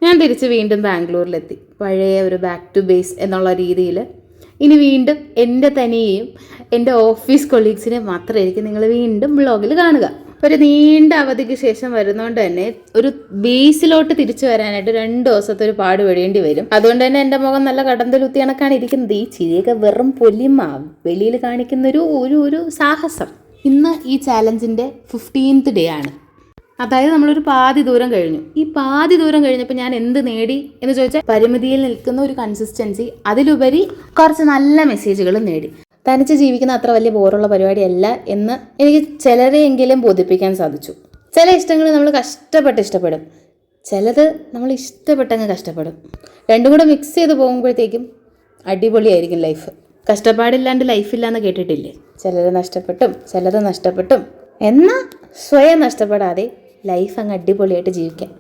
ഞാൻ തിരിച്ച് വീണ്ടും ബാംഗ്ലൂരിലെത്തി. പഴയ ഒരു ബാക്ക് ടു ബേസ് എന്നുള്ള രീതിയിൽ ഇനി വീണ്ടും എൻ്റെ തനിയെയും എൻ്റെ ഓഫീസ് കൊളീഗ്സിനെ മാത്രമായിരിക്കും നിങ്ങൾ വീണ്ടും വ്ളോഗിൽ കാണുക. ഒരു നീണ്ട അവധിക്ക് ശേഷം വരുന്നതുകൊണ്ട് തന്നെ ഒരു ബേസിലോട്ട് തിരിച്ചു വരാനായിട്ട് 2 ദിവസത്തെ ഒരു പാട് പെടേണ്ടി വരും. അതുകൊണ്ട് തന്നെ എൻ്റെ മുഖം നല്ല കടന്തലുത്തി കണക്കാണ് ഇരിക്കുന്നത്. ഈ ചിരിയൊക്കെ വെറും പൊലിമ, വെളിയിൽ കാണിക്കുന്ന ഒരു സാഹസം. ഇന്ന് ഈ ചാലഞ്ചിൻ്റെ 15th ഡേ ആണ്. അതായത് നമ്മളൊരു പാതി ദൂരം കഴിഞ്ഞു. ഈ പാതി ദൂരം കഴിഞ്ഞപ്പോൾ ഞാൻ എന്ത് നേടി എന്ന് ചോദിച്ചാൽ പരിമിതിയിൽ നിൽക്കുന്ന ഒരു കൺസിസ്റ്റൻസി, അതിലുപരി കുറച്ച് നല്ല മെസ്സേജുകളും നേടി. തനിച്ച് ജീവിക്കുന്ന അത്ര വലിയ ബോറുള്ള പരിപാടിയല്ല എന്ന് എനിക്ക് ചിലരെയെങ്കിലും ബോധിപ്പിക്കാൻ സാധിച്ചു. ചില ഇഷ്ടങ്ങൾ നമ്മൾ കഷ്ടപ്പെട്ട് ഇഷ്ടപ്പെടും, ചിലത് നമ്മൾ ഇഷ്ടപ്പെട്ടങ്ങ് കഷ്ടപ്പെടും. രണ്ടും കൂടെ മിക്സ് ചെയ്ത് പോകുമ്പോഴത്തേക്കും അടിപൊളിയായിരിക്കും ലൈഫ്. കഷ്ടപ്പാടില്ലാണ്ട് ലൈഫില്ല എന്ന് കേട്ടിട്ടില്ലേ? ചിലത് നഷ്ടപ്പെട്ടും ചിലത് നഷ്ടപ്പെട്ടും. എന്നാൽ സ്വയം നഷ്ടപ്പെടാതെ ലൈഫ് അങ്ങ് അടിപൊളിയായിട്ട് ജീവിക്കാം.